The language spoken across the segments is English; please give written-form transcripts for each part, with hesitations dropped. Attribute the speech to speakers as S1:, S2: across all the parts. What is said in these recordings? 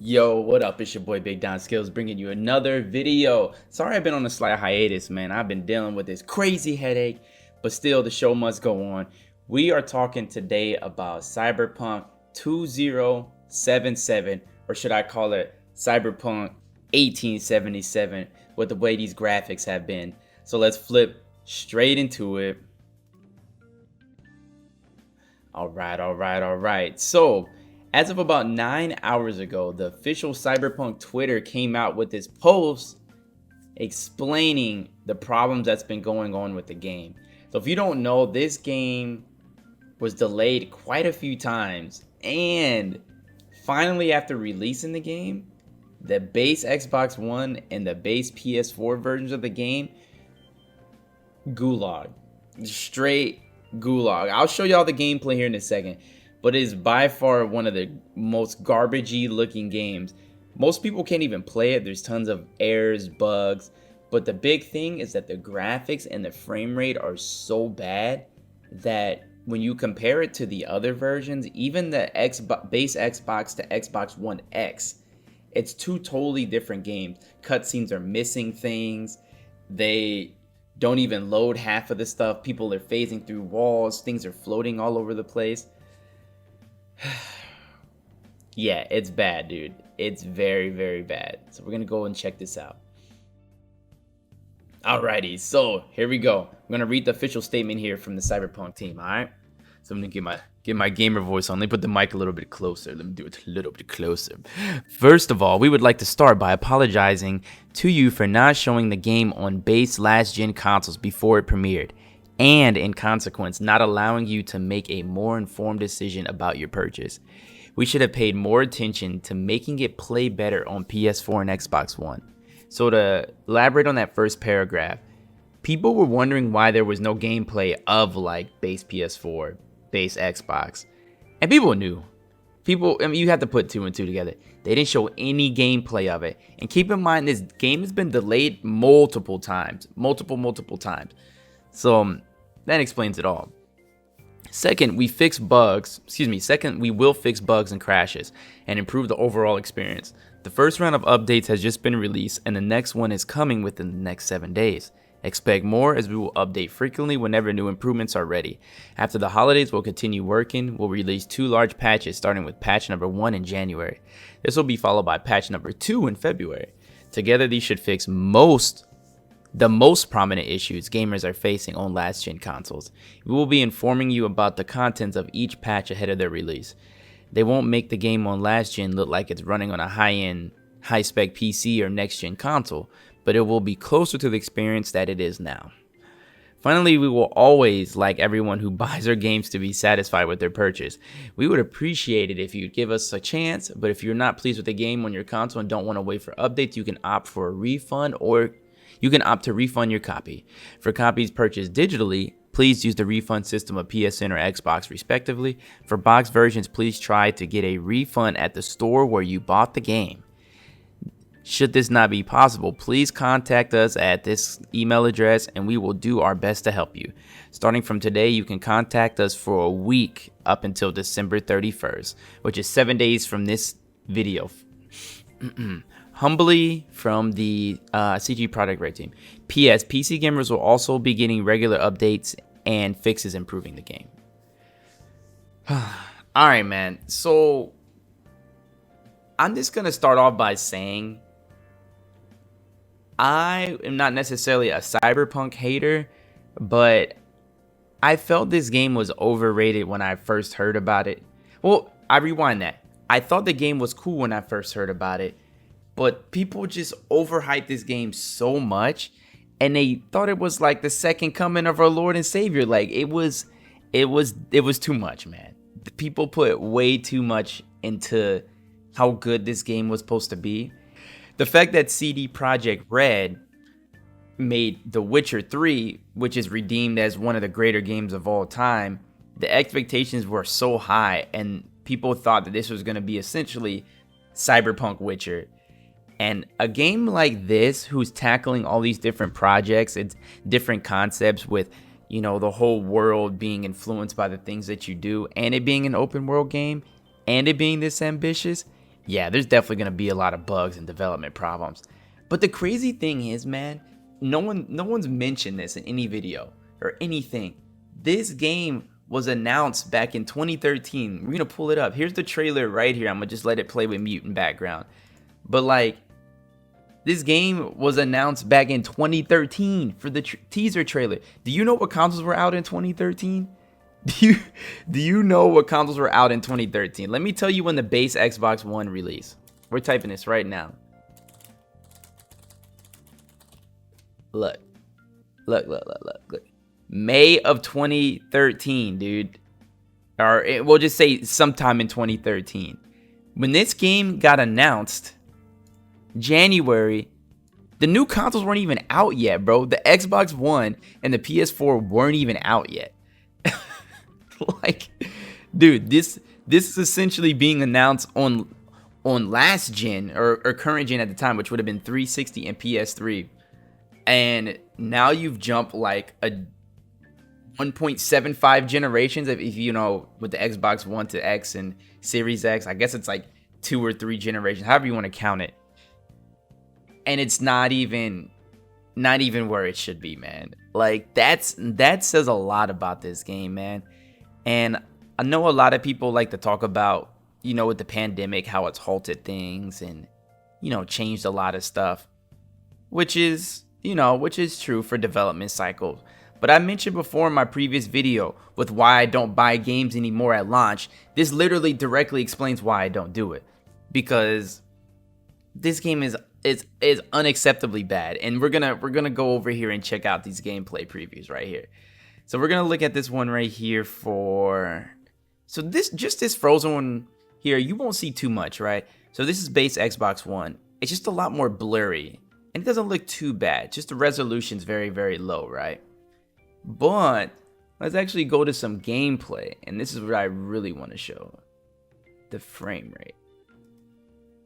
S1: Yo, what up? It's your boy BigDonSkillz bringing you another video. Sorry I've been on a slight hiatus, man. I've been dealing with this crazy headache, but still the show must go on. We are talking today about Cyberpunk 2077, or should I call it Cyberpunk 1877, with the way these graphics have been. So let's flip straight into it. All right. So, as of about 9 hours ago, the official Cyberpunk Twitter came out with this post explaining the problems that's been going on with the game. So if you don't know, this game was delayed quite a few times, and finally after releasing the game, the base Xbox One and the base PS4 versions of the game, gulag. Straight gulag. I'll show y'all the gameplay here in a second, but it is by far one of the most garbagey looking games. Most people can't even play it. There's tons of errors, bugs, but the big thing is that the graphics and the frame rate are so bad that when you compare it to the other versions, even the base Xbox to Xbox One X, it's two totally different games. Cutscenes are missing things. They don't even load half of the stuff. People are phasing through walls. Things are floating all over the place. Yeah, it's bad, dude. It's very, very bad. So we're gonna go and check this out. Alrighty, so here we go. I'm gonna read the official statement here from the Cyberpunk team. All right. So I'm gonna get my gamer voice on. Let me put the mic a little bit closer. Let me do it a little bit closer. First of all, we would like to start by apologizing to you for not showing the game on base last-gen consoles before it premiered, and in consequence, not allowing you to make a more informed decision about your purchase. We should have paid more attention to making it play better on PS4 and Xbox One. So to elaborate on that first paragraph, people were wondering why there was no gameplay of like base PS4, base Xbox, and people knew. I mean, you have to put two and two together. They didn't show any gameplay of it. And keep in mind, this game has been delayed multiple times. Multiple times. So that explains it all. Second, we will fix bugs and crashes and improve the overall experience. The first round of updates has just been released, and the next one is coming within the next 7 days. Expect more, as we will update frequently whenever new improvements are ready. After the holidays, we'll continue working. We'll release 2 large patches, starting with patch number 1 in January. This will be followed by patch number 2 in February. Together, these should fix the most prominent issues gamers are facing on last-gen consoles. We will be informing you about the contents of each patch ahead of their release. They won't make the game on last-gen look like it's running on a high-end, high-spec PC or next-gen console, but it will be closer to the experience that it is now. Finally, we will always like everyone who buys our games to be satisfied with their purchase. We would appreciate it if you'd give us a chance, but if you're not pleased with the game on your console and don't want to wait for updates, you can opt for a refund, or you can opt to refund your copy. For copies purchased digitally, please use the refund system of PSN or Xbox respectively. For box versions, please try to get a refund at the store where you bought the game. Should this not be possible, please contact us at this email address and we will do our best to help you. Starting from today, you can contact us for a week up until December 31st, which is 7 days from this video. Humbly from the CG Product Red Team. P.S. PC gamers will also be getting regular updates and fixes improving the game. Alright, man. So, I'm just going to start off by saying I am not necessarily a Cyberpunk hater, but I felt this game was overrated when I first heard about it. Well, I rewind that. I thought the game was cool when I first heard about it, but people just overhyped this game so much, and they thought it was like the second coming of our Lord and Savior. Like it was too much, man. The people put way too much into how good this game was supposed to be. The fact that CD Projekt Red made The Witcher 3, which is redeemed as one of the greater games of all time, the expectations were so high, and people thought that this was going to be essentially Cyberpunk Witcher. And a game like this, who's tackling all these different projects, it's different concepts with, you know, the whole world being influenced by the things that you do, and it being an open world game, and it being this ambitious, yeah, there's definitely gonna be a lot of bugs and development problems. But the crazy thing is, man, no one's mentioned this in any video or anything. This game was announced back in 2013. We're gonna pull it up. Here's the trailer right here. I'm gonna just let it play with mute in background. But like, this game was announced back in 2013 for the teaser trailer. Do you know what consoles were out in 2013? Do you know what consoles were out in 2013? Let me tell you when the base Xbox One released. We're typing this right now. Look. May of 2013, dude. Or we'll just say sometime in 2013. When this game got announced, January, the new consoles weren't even out yet, bro. The Xbox One and the PS4 weren't even out yet. Like, dude, this is essentially being announced on last gen or current gen at the time, which would have been 360 and PS3. And now you've jumped like a 1.75 generations if you know, with the Xbox One to X and Series X. I guess it's like 2 or 3 generations, however you want to count it. And it's not even where it should be, man. Like, that says a lot about this game, man. And I know a lot of people like to talk about, you know, with the pandemic, how it's halted things and, you know, changed a lot of stuff, which is true for development cycles. But I mentioned before in my previous video with why I don't buy games anymore at launch. This literally directly explains why I don't do it, because this game is unacceptably bad. And we're gonna go over here and check out these gameplay previews right here. So we're gonna look at this one right here so this Frozen one here, you won't see too much, right? So this is base Xbox One. It's just a lot more blurry, and it doesn't look too bad. Just the resolution's very, very low, right? But let's actually go to some gameplay, and this is what I really want to show. The frame rate.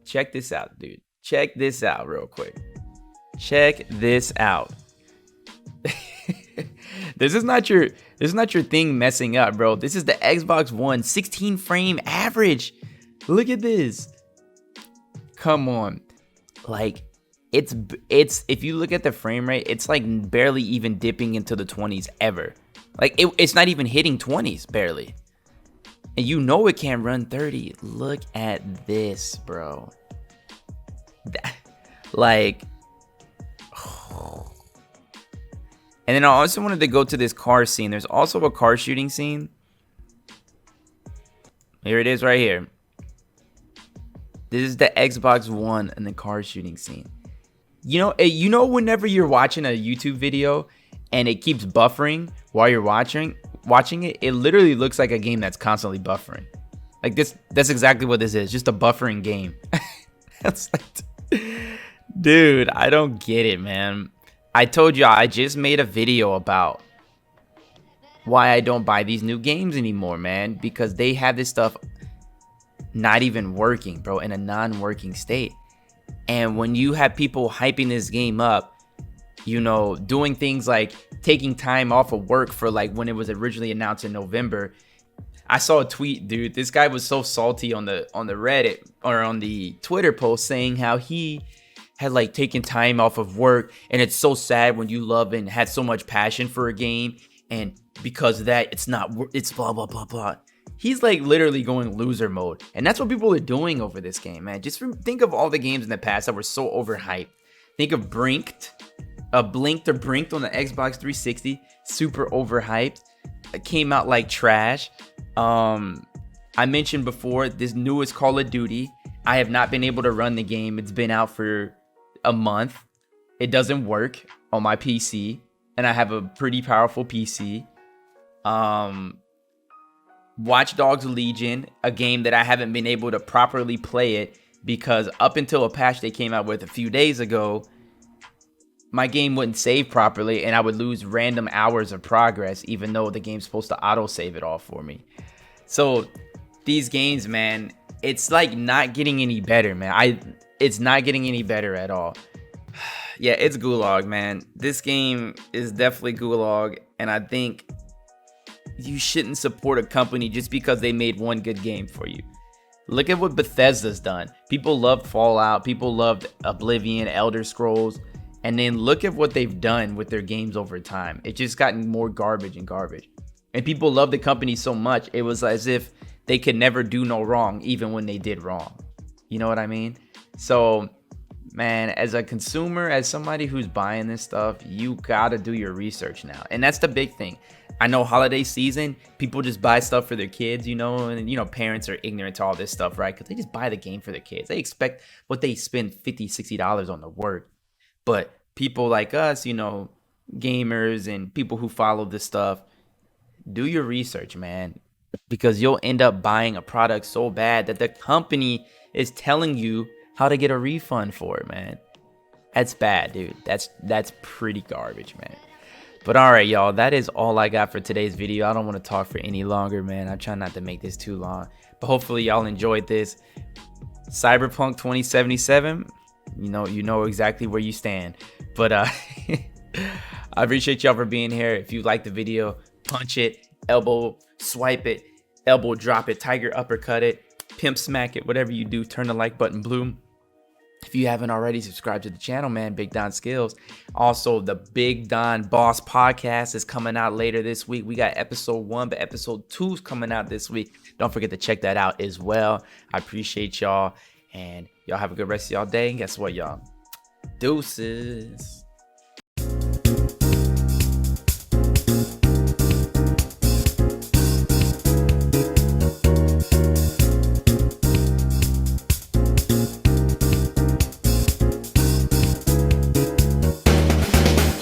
S1: Check this out, dude. Check this out real quick. Check this out. This is not your thing messing up, bro. This is the Xbox One 16 frame average. Look at this. Come on. Like, it's if you look at the frame rate, it's like barely even dipping into the 20s ever. Like, it's not even hitting 20s barely. And you know it can't run 30. Look at this, bro. Like, and then I also wanted to go to this car scene. There's also a car shooting scene. Here it is right here. This is the Xbox One and the car shooting scene. You know whenever you're watching a YouTube video and it keeps buffering while you're watching it, it literally looks like a game that's constantly buffering. Like that's exactly what this is, just a buffering game. That's like, dude, I don't get it, man. I told you I just made a video about why I don't buy these new games anymore, man, because they have this stuff not even working, bro, in a non-working state. And when you have people hyping this game up, you know, doing things like taking time off of work for like when it was originally announced in November. I saw a tweet, dude. This guy was so salty on the Reddit or on the Twitter post saying how he had like taken time off of work, and it's so sad when you love and had so much passion for a game, and because of that it's blah blah blah blah. He's like literally going loser mode, and that's what people are doing over this game, man. Just think of all the games in the past that were so overhyped. Think of Blinked on the Xbox 360, super overhyped. It came out like trash. I mentioned before this newest Call of Duty. I have not been able to run the game. It's been out for a month. It doesn't work on my PC, and I have a pretty powerful PC. Watch Dogs Legion, a game that I haven't been able to properly play it because up until a patch they came out with a few days ago, my game wouldn't save properly and I would lose random hours of progress even though the game's supposed to auto save it all for me. So these games, man, it's like not getting any better, man. It's not getting any better at all. Yeah, it's Gulag, man. This game is definitely Gulag, and I think you shouldn't support a company just because they made one good game for you. Look at what Bethesda's done. People loved Fallout, people loved Oblivion, Elder Scrolls, and then look at what they've done with their games over time. It's just gotten more garbage and garbage. And people love the company so much, it was as if they could never do no wrong, even when they did wrong. You know what I mean? So, man, as a consumer, as somebody who's buying this stuff, you gotta do your research now. And that's the big thing. I know holiday season, people just buy stuff for their kids, and parents are ignorant to all this stuff, right? Because they just buy the game for their kids. They expect what they spend $50, $60 on the work. But people like us, gamers and people who follow this stuff, do your research, man. Because you'll end up buying a product so bad that the company is telling you how to get a refund for it, man. That's bad, dude. That's pretty garbage, man. But all right, y'all, that is all I got for today's video. I don't want to talk for any longer, man. I try not to make this too long. But hopefully y'all enjoyed this. Cyberpunk 2077, you know exactly where you stand. But I appreciate y'all for being here. If you like the video, punch it, elbow swipe it, elbow drop it, tiger uppercut it, pimp smack it, whatever you do, turn the like button blue. If you haven't already, subscribe to the channel, man. BigDonSkillz. Also, the Big Don Boss podcast is coming out later this week. We got episode 1, but episode 2 is coming out this week. Don't forget to check that out as well. I appreciate y'all, and y'all have a good rest of y'all day. And guess what, y'all? Deuces.